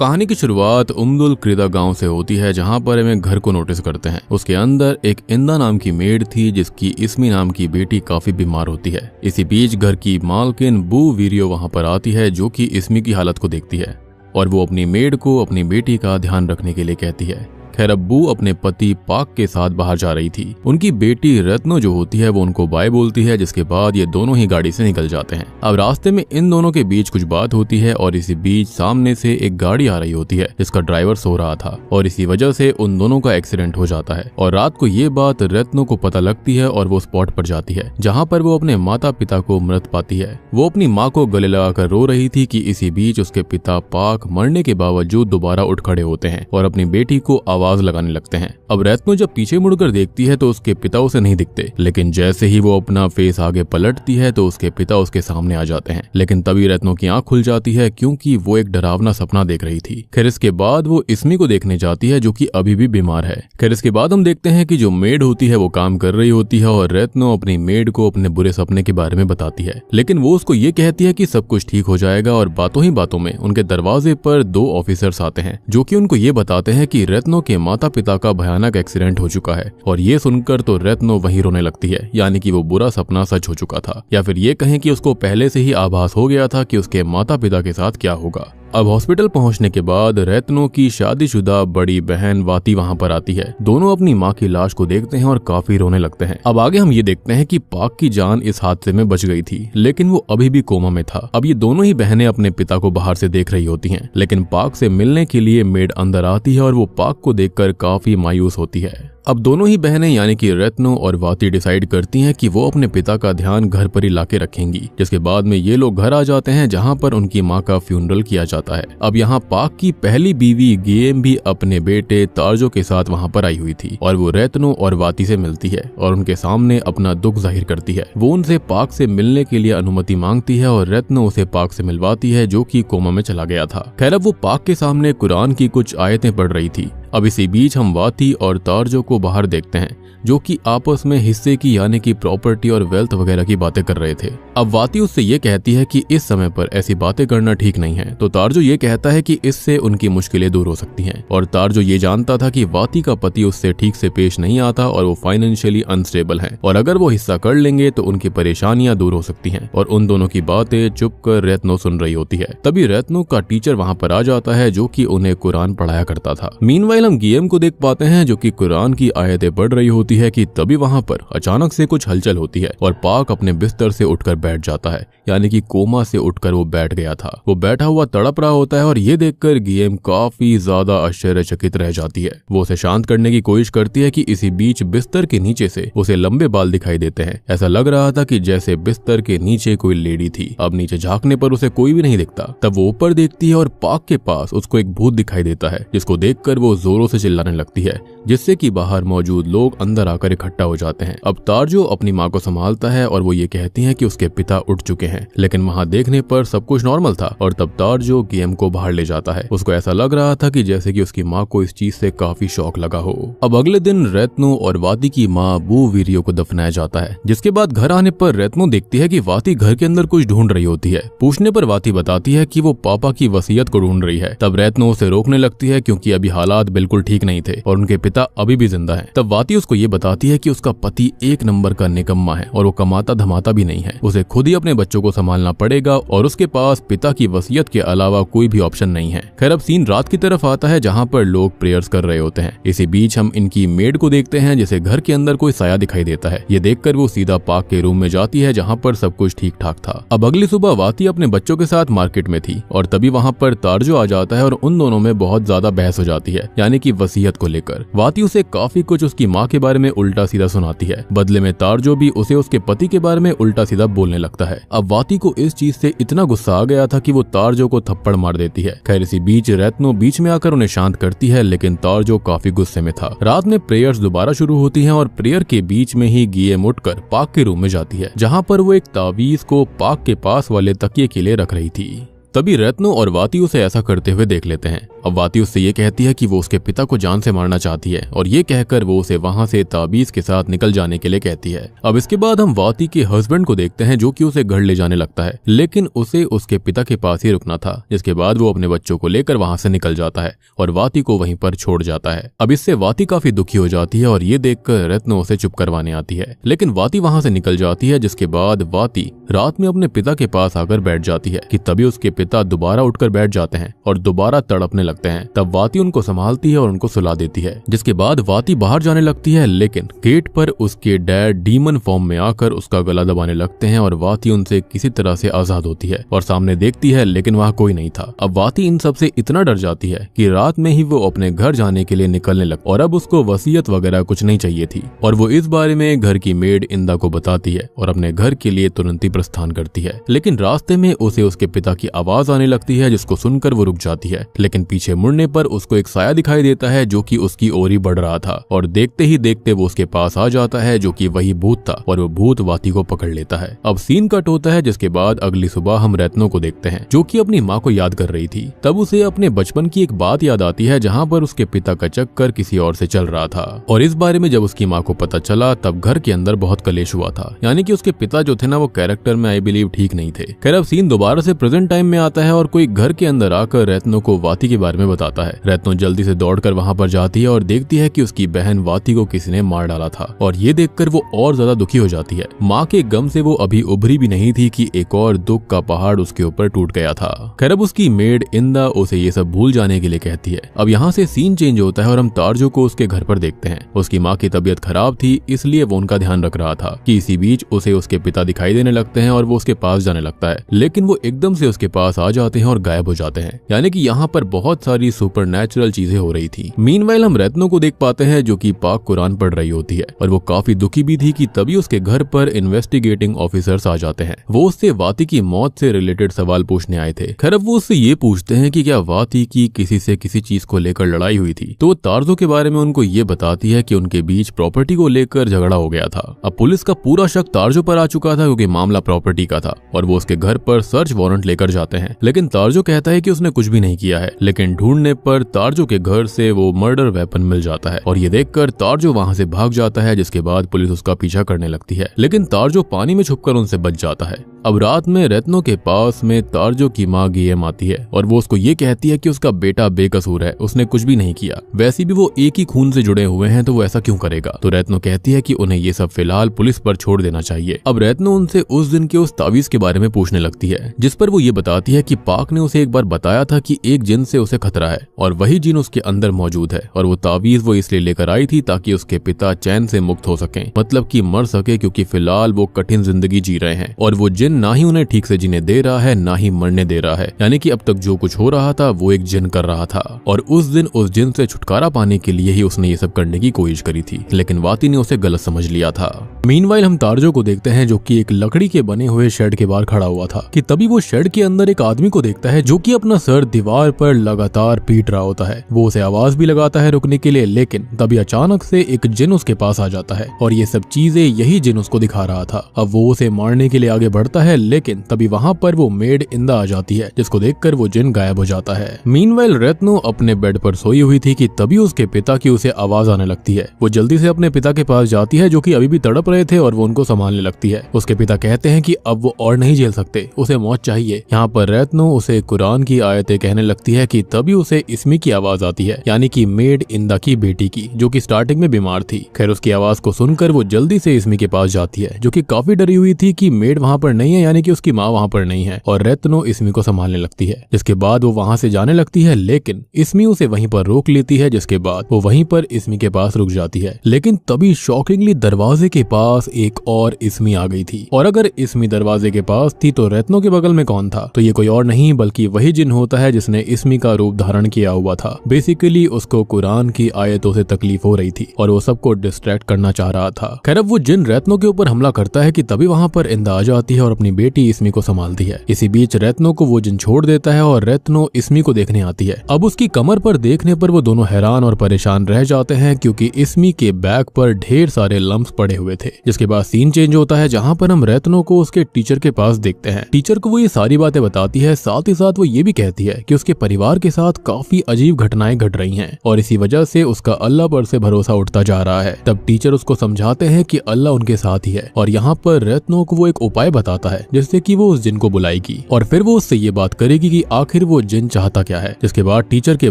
कहानी की शुरुआत उम्दुल क्रिदा गांव से होती है, जहां पर हम एक घर को नोटिस करते हैं। उसके अंदर एक इंदा नाम की मेड थी, जिसकी इस्मी नाम की बेटी काफी बीमार होती है। इसी बीच घर की मालकिन बू वीरियो वहां पर आती है, जो कि इस्मी की हालत को देखती है और वो अपनी मेड को अपनी बेटी का ध्यान रखने के लिए कहती है। खैर, अब बू अपने पति पाक के साथ बाहर जा रही थी। उनकी बेटी रत्नो जो होती है वो उनको बाय बोलती है, जिसके बाद ये दोनों ही गाड़ी से निकल जाते हैं। अब रास्ते में इन दोनों के बीच कुछ बात होती है और इसी बीच सामने से एक गाड़ी आ रही होती है, जिसका ड्राइवर सो रहा था और इसी वजह से उन दोनों का एक्सीडेंट हो जाता है। और रात को ये बात रत्नो को पता लगती है और वो स्पॉट पर जाती है, जहाँ पर वो अपने माता पिता को मृत पाती है। वो अपनी माँ को गले लगाकर रो रही थी कि इसी बीच उसके पिता पाक मरने के बावजूद दोबारा उठ खड़े होते हैं और अपनी बेटी को आवाज लगाने लगते हैं। अब रत्नो जब पीछे मुड़कर देखती है तो उसके पिता उसे नहीं दिखते, लेकिन जैसे ही वो अपना फेस आगे पलटती है तो उसके पिता उसके सामने आ जाते हैं। लेकिन तभी रत्नो की आंख खुल जाती है, क्योंकि वो एक डरावना सपना देख रही थी। खैर, इसके बाद वो इस्मी को देखने जाती है, जो कि अभी भी बीमार है। खैर, इसके बाद हम देखते हैं कि जो मेड होती है वो काम कर रही होती है और रत्नो अपनी मेड को अपने बुरे सपने के बारे में बताती है। लेकिन वो उसको ये कहती है कि सब कुछ ठीक हो जाएगा और बातों ही बातों में उनके दरवाजे पर 2 ऑफिसर्स आते हैं, जो कि उनको ये बताते हैं कि रत्नो के माता पिता का भयानक एक्सीडेंट हो चुका है। और ये सुनकर तो रत्नो वहीं रोने लगती है, यानी कि वो बुरा सपना सच हो चुका था, या फिर ये कहें कि उसको पहले से ही आभास हो गया था कि उसके माता पिता के साथ क्या होगा। अब हॉस्पिटल पहुंचने के बाद रत्नो की शादीशुदा बड़ी बहन वाती वहां पर आती है। दोनों अपनी मां की लाश को देखते हैं और काफी रोने लगते हैं। अब आगे हम ये देखते हैं कि पाक की जान इस हादसे में बच गई थी, लेकिन वो अभी भी कोमा में था। अब ये दोनों ही बहनें अपने पिता को बाहर से देख रही होती हैं, लेकिन पाक से मिलने के लिए मेड अंदर आती है और वो पाक को देखकर काफी मायूस होती है। अब दोनों ही बहनें यानी कि रत्नो और वाती डिसाइड करती हैं कि वो अपने पिता का ध्यान घर पर ही लाके रखेंगी। जिसके बाद में ये लोग घर आ जाते हैं, जहां पर उनकी मां का फ्यूनरल किया जाता है। अब यहाँ पाक की पहली बीवी गियेम भी अपने बेटे तार्जो के साथ वहां पर आई हुई थी और वो रत्नो और वाती से मिलती है और उनके सामने अपना दुख जाहिर करती है। वो उनसे पाक से मिलने के लिए अनुमति मांगती है और रत्नो उसे पाक से मिलवाती है, जो कि कोमा में चला गया था। खैर, अब वो पाक के सामने कुरान की कुछ आयतें पढ़ रही थी। अब इसी बीच हम वाती और तार्जो को बाहर देखते हैं, जो कि आपस में हिस्से की यानी कि प्रॉपर्टी और वेल्थ वगैरह की बातें कर रहे थे। अब वाती उससे ये कहती है कि इस समय पर ऐसी बातें करना ठीक नहीं है, तो तार्जो ये कहता है कि इससे उनकी मुश्किलें दूर हो सकती हैं। और तार्जो ये जानता था कि वाती का पति उससे ठीक से पेश नहीं आता और वो फाइनेंशियली अनस्टेबल है, और अगर वो हिस्सा कर लेंगे तो उनकी परेशानियां दूर हो सकती हैं। और उन दोनों की बातें चुप कर रत्नो सुन रही होती है। तभी रत्नो का टीचर वहां पर आ जाता है, जो कि उन्हें कुरान पढ़ाया करता था। मीनवाइल हम गियेम को देख पाते हैं, जो कि कुरान की आयतें पढ़ रही होती है कि तभी वहां पर अचानक से कुछ हलचल होती है और पाक अपने बिस्तर से उठकर बैठ जाता है, यानी कि कोमा से उठकर वो बैठ गया था। वो बैठा हुआ तड़प रहा होता है और ये देखकर गियेम काफी ज्यादा आश्चर्यचकित रह जाती है। वो उसे शांत करने की कोशिश करती है कि इसी बीच बिस्तर के नीचे से उसे लंबे बाल दिखाई देते हैं। ऐसा लग रहा था कि जैसे बिस्तर के नीचे कोई लेडी थी। अब नीचे झांकने पर उसे कोई भी नहीं दिखता। तब वो ऊपर देखती है और पाक के पास उसको एक भूत दिखाई देता है, जिसको देखकर वो जोरों से चिल्लाने लगती है, जिससे कि बाहर मौजूद लोग अंदर आकर इकट्ठा हो जाते हैं। अब तार्जो अपनी माँ को संभालता है और वो ये कहती है कि उसके पिता उठ चुके हैं, लेकिन वहाँ देखने पर सब कुछ नॉर्मल था। और तब तार्जो गियेम को बाहर ले जाता है। उसको ऐसा लग रहा था कि जैसे कि उसकी माँ को इस चीज से काफी शौक लगा हो। अब अगले दिन रत्नो और वाती की माँ बू वीरियो को दफनाया जाता है। जिसके बाद घर आने पर रत्नो देखती है कि वाती घर के अंदर कुछ ढूंढ रही होती है। पूछने पर वाती बताती है कि वो पापा की वसीयत को ढूंढ रही है। तब रत्नो उसे रोकने लगती है, क्योंकि अभी हालात बिल्कुल ठीक नहीं थे और उनके पिता अभी भी जिंदा है। तब वाती उसको ये बताती है कि उसका पति एक नंबर का निकम्मा है और वो कमाता धमाता भी नहीं है। उसे खुद ही अपने बच्चों को संभालना पड़ेगा और उसके पास पिता की वसीयत के अलावा कोई भी ऑप्शन नहीं है। खैर, अब सीन रात की तरफ आता है, जहाँ पर लोग प्रेयर्स कर रहे होते हैं। इसी बीच हम इनकी मेड को देखते हैं, जिसे घर के अंदर कोई साया दिखाई देता है। ये देखकर वो सीधा पाक के रूम में जाती है, जहाँ पर सब कुछ ठीक ठाक था। अब अगली सुबह वाती अपने बच्चों के साथ मार्केट में थी और तभी वहाँ पर तार्जो आ जाता है और उन दोनों में बहुत ज्यादा बहस हो जाती है, यानी कि वसीयत को लेकर। वाती उसे काफी कुछ उसकी माँ के बारे में उल्टा सीधा सुनाती है। बदले में तार्जो भी उसे उसके पति के बारे में उल्टा सीधा बोलने लगता है। अब वाती को इस चीज से इतना गुस्सा आ गया था कि वो तार्जो को थप्पड़ मार देती है। खैर, इसी बीच रत्नो बीच में आकर उन्हें शांत करती है, लेकिन तार्जो काफी गुस्से में था। रात में प्रेयर्स दोबारा शुरू होती हैं और प्रेयर के बीच में ही गियेम उठकर पाक के रूम में जाती है, जहाँ पर वो एक तावीज को पाक के पास वाले तकिए के लिए रख रही थी। तभी रत्नो और वाती उसे ऐसा करते हुए देख लेते हैं। अब वाती उससे ये कहती है कि वो उसके पिता को जान से मारना चाहती है और ये कहकर वो उसे वहां से ताबीज के साथ निकल जाने के लिए कहती है। अब इसके बाद हम वाती के हस्बैंड को देखते हैं जो कि उसे घर ले जाने लगता है, लेकिन उसे उसके पिता के पास ही रुकना था, जिसके बाद वो अपने बच्चों को लेकर वहां से निकल जाता है और वाती को वहीं पर छोड़ जाता है। अब इससे वाती काफी दुखी हो जाती है और ये देखकर रत्नो उसे चुप करवाने आती है, लेकिन वाती वहां से निकल जाती है। जिसके बाद वाती रात में अपने पिता के पास आकर बैठ जाती है कि तभी उसके पिता दोबारा उठकर बैठ जाते हैं और दोबारा तड़पने लगते हैं। तब वाती उनको संभालती है और उनको सुला देती है। जिसके बाद वाती बाहर जाने लगती है, लेकिन गेट पर उसके डैड डीमन फॉर्म में आकर उसका गला दबाने लगते हैं और वाती उनसे किसी तरह से आजाद होती है और सामने देखती है, लेकिन वहाँ कोई नहीं था। अब वाती इन सब से इतना डर जाती है कि रात में ही वो अपने घर जाने के लिए निकलने लगती और अब उसको वसीयत वगैरह कुछ नहीं चाहिए थी और वो इस बारे में घर की मेड इंदा को बताती है और अपने घर के लिए तुरंत ही प्रस्थान करती है। लेकिन रास्ते में उसे उसके पिता की आवाज आने लगती है, जिसको सुनकर वो रुक जाती है, लेकिन पीछे मुड़ने पर उसको एक साया दिखाई देता है जो कि उसकी ओर ही बढ़ रहा था और देखते ही देखते वो उसके पास आ जाता है जो कि वही भूत था और वो भूत वाती को पकड़ लेता है। अब सीन कट होता है, जिसके बाद अगली सुबह हम रत्नो को देखते हैं जो कि अपनी माँ को याद कर रही थी। तब उसे अपने बचपन की एक बात याद आती है जहाँ पर उसके पिता का चक्कर किसी और से चल रहा था और इस बारे में जब उसकी माँ को पता चला तब घर के अंदर बहुत कलेश हुआ था, यानी कि उसके पिता जो थे ना वो कैरेक्टर में आई बिलीव ठीक नहीं थे। खैर अब सीन दोबारा से प्रेजेंट टाइम में आता है और कोई घर के अंदर आकर रत्नो को वाती के बारे में बताता है। रत्नो जल्दी से दौड़कर वहां पर जाती है और देखती है कि उसकी बहन वाती को किसी ने मार डाला था और ये देखकर वो और ज्यादा दुखी हो जाती है। माँ के गम से वो अभी उभरी भी नहीं थी कि एक और दुख का पहाड़ उसके ऊपर टूट गया था। खैर अब उसकी मेड इंदा उसे ये सब भूल जाने के लिए कहती है। अब यहाँ से सीन चेंज होता है और हम तारजो को उसके घर पर देखते हैं। उसकी माँ की तबीयत खराब थी, इसलिए वो उनका ध्यान रख रहा था कि इसी बीच उसे उसके पिता दिखाई देने लगते हैं और वो उसके पास जाने लगता है, लेकिन वो एकदम से उसके पास आ जाते हैं और गायब हो जाते हैं, यानी कि यहाँ पर बहुत सारी सुपरनैचुरल चीजें हो रही थी। मीनवाइल हम रत्नो को देख पाते हैं जो कि पाक कुरान पढ़ रही होती है और वो काफी दुखी भी थी कि तभी उसके घर पर इन्वेस्टिगेटिंग ऑफिसर्स आ जाते हैं। वो उससे वाती की मौत से रिलेटेड सवाल पूछने आए थे। खैर अब वो उससे ये पूछते हैं कि क्या वाती की किसी से किसी चीज को लेकर लड़ाई हुई थी, तो वो तारजो के बारे में उनको ये बताती है कि उनके बीच प्रॉपर्टी को लेकर झगड़ा हो गया था। अब पुलिस का पूरा शक तारजो पर आ चुका था क्योंकि मामला प्रॉपर्टी का था और वो उसके घर पर सर्च वारंट लेकर जाते हैं, लेकिन तारजो कहता है कि उसने कुछ भी नहीं किया है। लेकिन ढूंढने पर तारजो के घर से वो मर्डर वेपन मिल जाता है और ये देखकर तारजो वहां से भाग जाता है, जिसके बाद पुलिस उसका पीछा करने लगती है, लेकिन तारजो पानी में छुपकर उनसे बच जाता है। अब रात में रत्नो के पास में तारजो की माँ गियम आती है और वो उसको ये कहती है कि उसका बेटा बेकसूर है, उसने कुछ भी नहीं किया, वैसे भी वो एक ही खून से जुड़े हुए हैं तो वो ऐसा क्यों करेगा। तो रत्नो कहती है कि उन्हें ये सब फिलहाल पुलिस पर छोड़ देना चाहिए। अब रत्नो उनसे उस दिन के उस तावीज के बारे में पूछने लगती है, जिस पर वो ये बताती है कि पाक ने उसे एक बार बताया था कि एक जिन से उसे खतरा है और वही जिन उसके अंदर मौजूद है और वो तावीज वो इसलिए लेकर आई थी ताकि उसके पिता चैन से मुक्त हो सके, मतलब कि मर सके, क्योंकि फिलहाल वो कठिन जिंदगी जी रहे हैं और वो जिन ना ही उन्हें ठीक से जीने दे रहा है ना ही मरने दे रहा है, यानी कि अब तक जो कुछ हो रहा था वो एक जिन कर रहा था और उस दिन उस जिन से छुटकारा पाने के लिए ही उसने ये सब करने की कोशिश करी थी, लेकिन वाती ने उसे गलत समझ लिया था। मीनवाइल हम तारजो को देखते हैं जो कि एक लकड़ी के बने हुए शेड के बाहर खड़ा हुआ था कि तभी वो शेड के अंदर एक आदमी को देखता है जो कि अपना सर दीवार पर लगातार पीट रहा होता है। वो उसे आवाज भी लगाता है रुकने के लिए, लेकिन तभी अचानक से एक जिन उसके पास आ जाता है और ये सब चीजें यही जिन उसको दिखा रहा था। अब वो उसे मारने के लिए आगे बढ़ता है, लेकिन तभी वहां पर वो मेड इंदा आ जाती है, जिसको देखकर वो जिन गायब हो जाता है। मीनवाइल रत्नो अपने बेड पर सोई हुई थी कि तभी उसके पिता की उसे आवाज आने लगती है। वो जल्दी से अपने पिता के पास जाती है जो कि अभी भी तड़प रहे थे और वो उनको संभालने लगती है। उसके पिता कहते हैं कि अब वो और नहीं झेल सकते, उसे मौत चाहिए। यहाँ पर रत्नो उसे कुरान की आयतें कहने लगती है कि तभी उसे इस्मी की आवाज आती है, यानी कि मेड इंदा की बेटी की, जो कि स्टार्टिंग में बीमार थी। खैर उसकी आवाज को सुनकर वो जल्दी से इस्मी के पास जाती है जो कि काफी डरी हुई थी कि मेड वहां पर नहीं है, यानी कि उसकी माँ वहां पर नहीं है, और रत्नो इस्मी को संभालने लगती है। जिसके बाद वो वहां से जाने लगती है, लेकिन इस्मी उसे वहीं पर रोक लेती है, जिसके बाद वो वहीं पर इस्मी के पास रुक जाती है। लेकिन तभी शॉकिंगली दरवाजे के पास एक और इस्मी आ गई थी, और अगर इस्मी दरवाजे के पास थी तो रत्नो के बगल में कौन था? तो ये कोई और नहीं बल्कि वही जिन होता है जिसने इस्मी का रूप धारण किया हुआ था। बेसिकली उसको कुरान की आयतों से तकलीफ हो रही थी और वो सबको डिस्ट्रैक्ट करना चाह रहा था। खैर अब वो जिन रत्नो के ऊपर हमला करता है कि तभी वहां पर इंदा आ जाती है और अपनी बेटी इस्मी को संभालती है। इसी बीच रत्नो को वो जिन छोड़ देता है और रत्नो इस्मी को देखने आती है। अब उसकी कमर पर देखने पर वो दोनों हैरान और परेशान रह जाते हैं क्योंकि इस्मी के बैक पर ढेर सारे लम्प्स पड़े हुए थे। थे। जिसके बाद सीन चेंज होता है जहाँ पर हम रत्नो को उसके टीचर के पास देखते हैं। टीचर को वो ये सारी बातें बताती है, साथ ही साथ वो ये भी कहती है कि उसके परिवार के साथ काफी अजीब घटनाएं घट रही हैं और इसी वजह से उसका अल्लाह पर से भरोसा उठता जा रहा है। तब टीचर उसको समझाते हैं कि अल्लाह उनके साथ ही है और यहाँ पर रत्नो को वो एक उपाय बताता है जिससे कि वो उस जिन को बुलाएगी और फिर वो उससे ये बात करेगी कि आखिर वो जिन चाहता क्या है। जिसके बाद टीचर के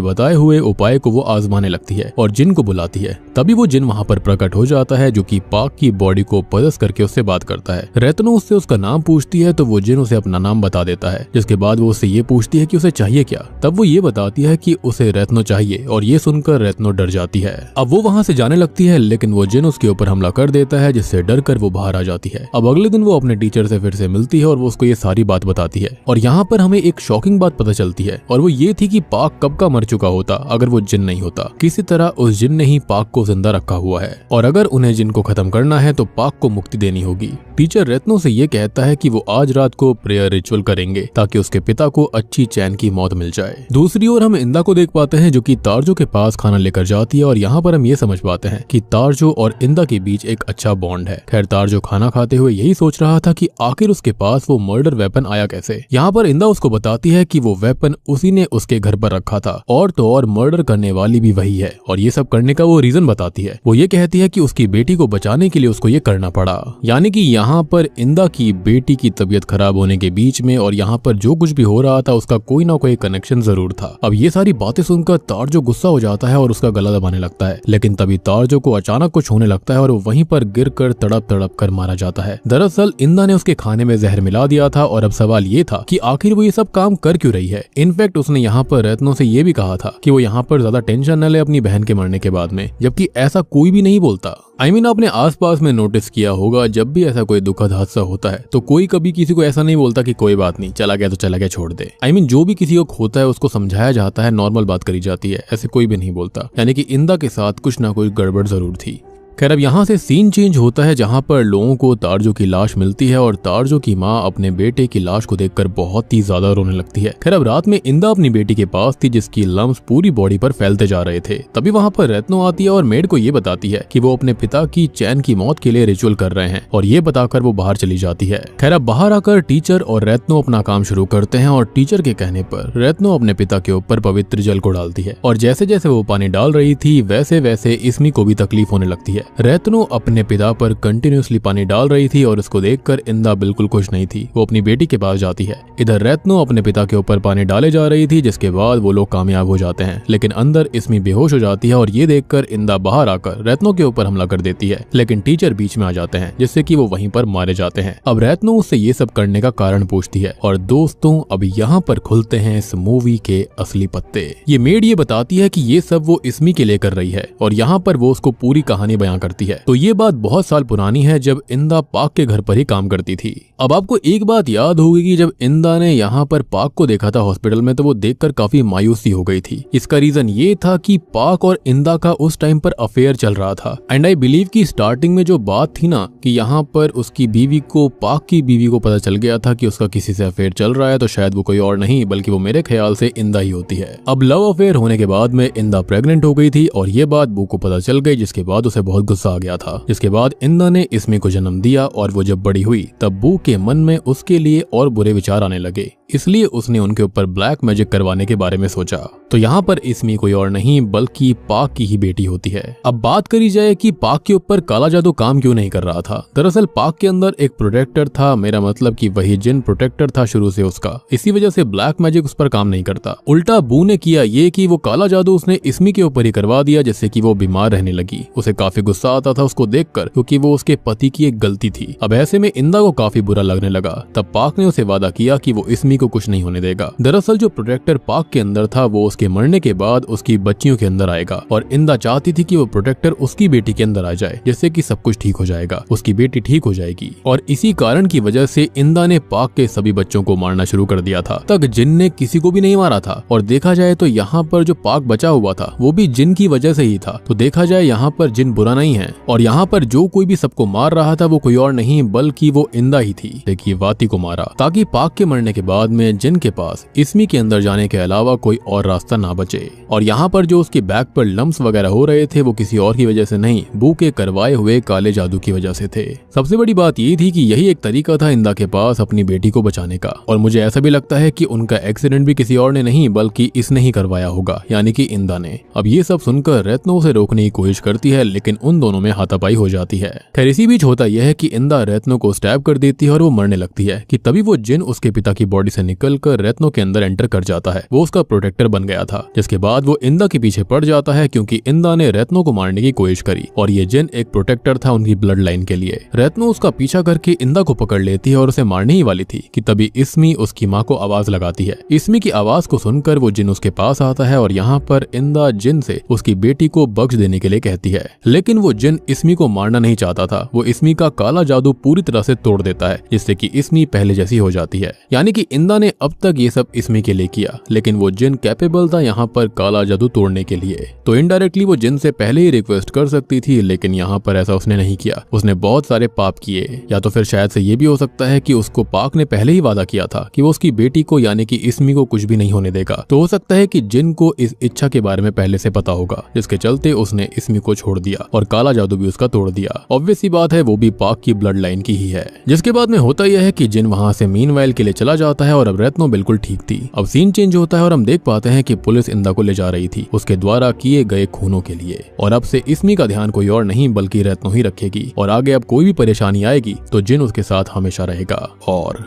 बताए हुए उपाय को वो आजमाने लगती है और जिन को बुलाती है। तभी वो जिन वहाँ पर प्रकट हो जाता है जो कि पाक की बॉडी को पजस करके उससे बात करता है। रत्नो उससे उसका नाम पूछती है तो वो जिन उसे अपना नाम बता देता है। जिसके बाद वो उससे ये पूछती है कि उसे चाहिए क्या। तब वो ये बताती है कि उसे रत्नो चाहिए और ये सुनकर रत्नो डर जाती है। अब वो वहाँ से जाने लगती है लेकिन वो जिन उसके ऊपर हमला कर देता है जिससे डर कर वो बाहर आ जाती है। अब अगले दिन वो अपने टीचर से फिर से मिलती है और वो उसको ये सारी बात बताती है और यहाँ पर हमें एक शॉकिंग बात पता चलती है और वो ये थी कि पाक कब का मर चुका होता अगर वो जिन नहीं होता। किसी तरह उस जिन ने ही पाक को जिंदा रखा हुआ है और अगर उन्हें जिन को खत्म करना है तो पाक को मुक्ति देनी होगी। टीचर रत्नो से ये कहता है कि वो आज रात को प्रेयर रिचुअल करेंगे ताकि उसके पिता को अच्छी चैन की मौत मिल जाए। दूसरी ओर हम इंदा को देख पाते हैं जो कि तारजो के पास खाना लेकर जाती है और यहाँ पर हम ये समझ पाते हैं कि तारजो और इंदा के बीच एक अच्छा बॉन्ड है। खैर तारजो खाना खाते हुए यही सोच रहा था कि आखिर उसके पास वो मर्डर वेपन आया कैसे। यहाँ पर इंदा उसको बताती है कि वो वेपन उसी ने उसके घर पर रखा था और तो और मर्डर करने वाली भी वही है और ये सब करने का वो रीजन बताती है। वो ये कहती है कि उसकी बेटी को बचाने के लिए उसको ये करना पड़ा। यानी कि यहाँ पर इंदा की बेटी की तबीयत खराब होने के बीच में और यहाँ पर जो कुछ भी हो रहा था उसका कोई ना कोई कनेक्शन जरूर था। अब ये सारी बातें सुनकर तारजो गुस्सा हो जाता है और उसका गला दबाने लगता है लेकिन तभी तारजो को अचानक कुछ होने लगता है और वो वहीं पर गिर कर तड़प तड़प कर मारा जाता है। दरअसल इंदा ने उसके खाने में जहर मिला दिया था और अब सवाल ये था कि आखिर वो ये सब काम कर क्यों रही है। इनफैक्ट उसने यहाँ पर रत्नो से ये भी कहा था कि वो यहाँ पर ज्यादा टेंशन न ले अपनी बहन के मरने के बाद में, जबकि ऐसा कोई भी नहीं बोलता। आपने आसपास में नोटिस किया होगा जब भी ऐसा कोई दुखद हादसा होता है तो कोई कभी किसी को ऐसा नहीं बोलता कि कोई बात नहीं, चला गया तो चला गया, छोड़ दे। जो भी किसी को खोता है उसको समझाया जाता है, नॉर्मल बात करी जाती है, ऐसे कोई भी नहीं बोलता। यानी कि इंदा के साथ कुछ ना कुछ गड़बड़ जरूर थी। खैर अब यहाँ से सीन चेंज होता है जहाँ पर लोगों को तारजो की लाश मिलती है और तारजो की माँ अपने बेटे की लाश को देखकर बहुत ही ज्यादा रोने लगती है। खैर अब रात में इंदा अपनी बेटी के पास थी जिसकी लम्स पूरी बॉडी पर फैलते जा रहे थे। तभी वहाँ पर रत्नो आती है और मेड को ये बताती है कि वो अपने पिता की चैन की मौत के लिए रिचुअल कर रहे हैं और ये बताकर वो बाहर चली जाती है। खैर अब बाहर आकर टीचर और रत्नो अपना काम शुरू करते हैं और टीचर के कहने पर रत्नो अपने पिता के ऊपर पवित्र जल को डालती है और जैसे जैसे वो पानी डाल रही थी वैसे वैसे इसमी को भी तकलीफ होने लगती है। रत्नो अपने पिता पर कंटिन्यूसली पानी डाल रही थी और उसको देखकर इंदा बिल्कुल खुश नहीं थी। वो अपनी बेटी के पास जाती है। इधर रत्नो अपने पिता के ऊपर पानी डाले जा रही थी जिसके बाद वो लोग कामयाब हो जाते हैं लेकिन अंदर इसमी बेहोश हो जाती है और ये देखकर इंदा बाहर आकर रत्नो के ऊपर हमला कर देती है लेकिन टीचर बीच में आ जाते हैं जिससे कि वो वहीं पर मारे जाते हैं। अब रत्नो उससे ये सब करने का कारण पूछती है और दोस्तों अब यहाँ पर खुलते हैं इस मूवी के असली पत्ते। ये मेड ये बताती है कि ये सब वो इसमी के लिए कर रही है और यहाँ पर वो उसको पूरी कहानी बयां करती है। तो ये बात बहुत साल पुरानी है जब इंदा पाक के घर पर ही काम करती थी। अब आपको एक बात याद होगी कि जब इंदा ने यहाँ पर पाक को देखा था हॉस्पिटल में तो वो देखकर काफी मायूसी हो गई थी। इसका रीजन ये था कि पाक और इंदा का उस टाइम पर अफेयर चल रहा था एंड आई बिलीव कि स्टार्टिंग में जो बात थी ना कि यहाँ पर उसकी बीवी को पाक की बीवी को पता चल गया था कि उसका किसी से अफेयर चल रहा है तो शायद वो कोई और नहीं बल्कि वो मेरे ख्याल से इंदा ही होती है। अब लव अफेयर होने के बाद में इंदा प्रेग्नेंट हो गई थी और ये बात बू को पता चल गई जिसके बाद उसे बहुत गुस्सा आ गया था। जिसके बाद इंदा ने इसमी को जन्म दिया और वो जब बड़ी हुई तब बू के मन में उसके लिए और बुरे विचार आने लगे, इसलिए उसने उनके ऊपर ब्लैक मैजिक करवाने के बारे में सोचा। तो यहाँ पर इसमी कोई और नहीं बल्कि पाक की ही बेटी होती है। अब बात करी जाए कि पाक के ऊपर काला जादू काम क्यों नहीं कर रहा था। दरअसल पाक के अंदर एक प्रोटेक्टर था, मेरा मतलब कि वही जिन प्रोटेक्टर था शुरू से उसका, इसी वजह से ब्लैक मैजिक उस पर काम नहीं करता। उल्टा बू ने किया ये कि वो काला जादू उसने इसमी के ऊपर ही करवा दिया जिससे कि वो बीमार रहने लगी। उसे काफी गुस्सा आता था उसको देखकर क्योंकि वो उसके पति की एक गलती थी। अब ऐसे में इंदा को काफी बुरा लगने लगा। तब पाक ने उसे वादा किया कि वो इसमी को कुछ नहीं होने देगा। दरअसल जो प्रोटेक्टर पाक के अंदर था वो उसके मरने के बाद उसकी बच्चियों के अंदर आएगा और इंदा चाहती थी कि वो प्रोटेक्टर उसकी बेटी के अंदर आ जाए जिससे कि सब कुछ ठीक हो जाएगा, उसकी बेटी ठीक हो जाएगी। और इसी कारण की वजह से इंदा ने पाक के सभी बच्चों को मारना शुरू कर दिया था। तक जिन ने किसी को भी नहीं मारा था और देखा जाए तो यहाँ पर जो पाक बचा हुआ था वो भी जिन की वजह से ही था। तो देखा जाए यहाँ पर जिन बुरा नहीं है। और यहाँ पर जो कोई भी सबको मार रहा था वो कोई और नहीं बल्कि वो इंदा ही थी। देखिए वाती को मारा ताकि पाक के मरने के बाद में जिन के पास इसमी के अंदर जाने के अलावा कोई और रास्ता ना बचे। और यहाँ पर जो उसके बैक पर लम्स वगैरह हो रहे थे वो किसी और की वजह से नहीं, बू के करवाए हुए काले जादू की वजह से थे। सबसे बड़ी बात ये थी कि यही एक तरीका था इंदा के पास अपनी बेटी को बचाने का। और मुझे ऐसा भी लगता है कि उनका एक्सीडेंट भी किसी और ने नहीं बल्कि इसने ही करवाया होगा, यानी कि इंदा ने। अब ये सब सुनकर रत्नो उसे रोकने की कोशिश करती है लेकिन उन दोनों में हाथापाई हो जाती है। खैर इसी बीच होता यह है कि इंदा रत्नो को स्टैब कर देती है और वो मरने लगती है कि तभी वो जिन उसके पिता की बॉडी से निकलकर रत्नो के अंदर एंटर कर जाता है। वो उसका प्रोटेक्टर बन गया था, जिसके बाद वो इंदा के पीछे पड़ जाता है क्योंकि इंदा ने रत्नो को मारने की कोशिश करी और ये जिन एक प्रोटेक्टर था उनकी ब्लड लाइन के लिए। रत्नो उसका पीछा करके इंदा को पकड़ लेती है और उसे मारने ही वाली थी कि तभी इसमी उसकी माँ को आवाज लगाती है। इसमी की आवाज को सुनकर वो जिन उसके पास आता है और यहाँ पर इंदा जिन से उसकी बेटी को बख्श देने के लिए कहती है। लेकिन वो जिन इसमी को मारना नहीं चाहता था। वो इसमी का काला जादू पूरी तरह से तोड़ देता है जिससे कि इसमी पहले जैसी हो जाती है। यानी कि इंदा ने अब तक ये सब इसमी के लिए किया लेकिन वो जिन कैपेबल था यहाँ पर काला जादू तोड़ने के लिए। तो इनडायरेक्टली वो जिन से पहले ही रिक्वेस्ट कर सकती थी लेकिन यहाँ पर ऐसा उसने नहीं किया। उसने बहुत सारे पाप किए, या तो फिर शायद से ये भी हो सकता है कि उसको पाक ने पहले ही वादा किया था कि वो उसकी बेटी को यानी कि इसमी को कुछ भी नहीं होने देगा। तो हो सकता है कि जिन को इस इच्छा के बारे में पहले से पता होगा जिसके चलते उसने इसमी को छोड़ दिया और काला जादू भी उसका तोड़ दिया। ऑब्वियस सी बात है वो भी पाक की ब्लड लाइन की ही है। जिसके बाद में होता यह है कि जिन वहां से मीनवाइल के लिए चला जाता है और अब रत्नो बिल्कुल ठीक थी। अब सीन चेंज होता है और हम देख पाते हैं कि पुलिस इंदा को ले जा रही थी उसके द्वारा किए गए खूनों के लिए। और अब से इसमी का ध्यान कोई और नहीं बल्कि रत्नो ही रखेगी और आगे अब कोई भी परेशानी आएगी तो जिन उसके साथ हमेशा रहेगा। और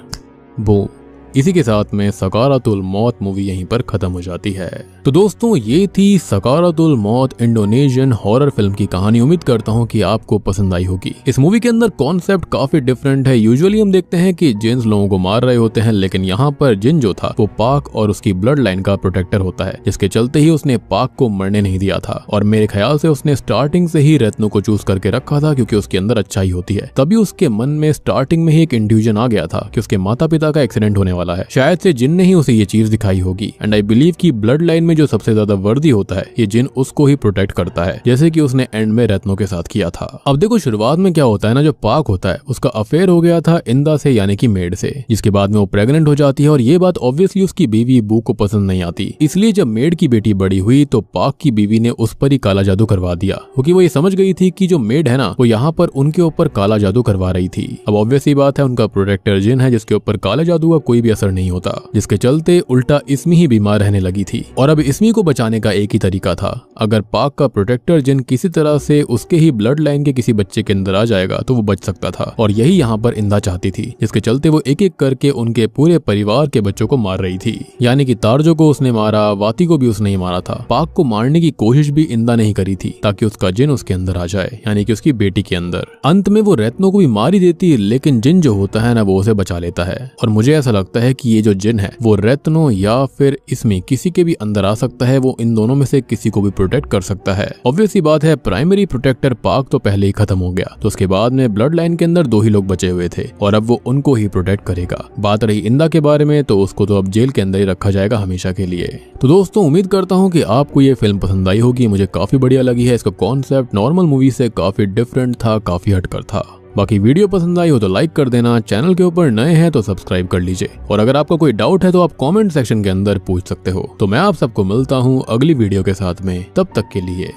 वो इसी के साथ में सकारातुल मौत मूवी यहीं पर खत्म हो जाती है। तो दोस्तों ये थी सकारातुल मौत इंडोनेशियन हॉरर फिल्म की कहानी। उम्मीद करता हूँ कि आपको पसंद आई होगी। इस मूवी के अंदर कॉन्सेप्ट काफी डिफरेंट है। यूजुअली हम देखते हैं कि जिन्स लोगों को मार रहे होते हैं लेकिन यहाँ पर जिन जो था वो पाक और उसकी ब्लड लाइन का प्रोटेक्टर होता है जिसके चलते ही उसने पाक को मरने नहीं दिया था। और मेरे ख्याल से उसने स्टार्टिंग से ही रत्नो को चूज करके रखा था क्योंकि उसके अंदर अच्छाई होती है। तभी उसके मन में स्टार्टिंग में ही एक इंट्यूजन आ गया था कि उसके माता पिता का एक्सीडेंट होने वाला है। शायद से जिन ने ही उसे ये चीज दिखाई होगी। एंड आई बिलीव कि ब्लड लाइन में जो सबसे ज्यादा वर्दी होता है ये जिन उसको ही प्रोटेक्ट करता है, जैसे कि उसने एंड में रत्नो के साथ किया था। अब देखो शुरुआत में क्या होता है ना, जो पाक होता है उसका अफेयर हो गया था इंदा से यानी कि मेड से, जिसके बाद में वो प्रेग्नेंट हो जाती है और ये बात ऑब्वियसली उसकी बीवी बू को पसंद नहीं आती। इसलिए जब मेड की बेटी बड़ी हुई तो पाक की बीवी ने उस पर ही काला जादू करवा दिया क्योंकि वो ये समझ गई थी कि जो मेड है ना वो यहाँ पर उनके ऊपर काला जादू करवा रही थी। अब ऑब्वियसली बात है उनका प्रोटेक्टर जिन है जिसके ऊपर काला जादू का कोई भी असर नहीं होता, जिसके चलते उल्टा इसमी ही बीमार रहने लगी थी। और अब इसमी को बचाने का एक ही तरीका था, अगर पाक का प्रोटेक्टर जिन किसी तरह से उसके ही ब्लड लाइन के किसी बच्चे के अंदर आ जाएगा तो वो बच सकता था। और यही यहाँ पर इंदा चाहती थी, जिसके चलते वो एक एक करके उनके पूरे परिवार के बच्चों को मार रही थी। यानी कि तारजो को उसने मारा, वाती को भी उसने ही मारा था। पाक को मारने की कोशिश भी इंदा ने ही करी थी ताकि उसका जिन उसके अंदर आ जाए, यानी कि उसकी बेटी के अंदर। अंत में वो रत्नो को भी मार ही देती लेकिन जिन जो होता है ना वो उसे बचा लेता है। और मुझे ऐसा लगता है कि ये जो जिन है वो रत्नो या फिर इसमें किसी के भी अंदर आ सकता है, वो इन दोनों में से किसी को भी प्रोटेक्ट कर सकता है। ऑब्वियसली बात है प्राइमरी प्रोटेक्टर पाक तो पहले ही खत्म हो गया, तो उसके बाद में ब्लड लाइन के अंदर 2 ही लोग बचे हुए थे और अब वो उनको ही प्रोटेक्ट करेगा। बात रही इंदा के बारे में तो उसको तो अब जेल के अंदर ही रखा जाएगा हमेशा के लिए। तो दोस्तों उम्मीद करता हूँ कि आपको ये फिल्म पसंद आई होगी। मुझे काफी बढ़िया लगी है। इसका कॉन्सेप्ट नॉर्मल मूवी से काफी डिफरेंट था, काफी हटकर था। बाकी वीडियो पसंद आई हो तो लाइक कर देना, चैनल के ऊपर नए हैं तो सब्सक्राइब कर लीजिए और अगर आपका कोई डाउट है तो आप कमेंट सेक्शन के अंदर पूछ सकते हो। तो मैं आप सबको मिलता हूँ अगली वीडियो के साथ में, तब तक के लिए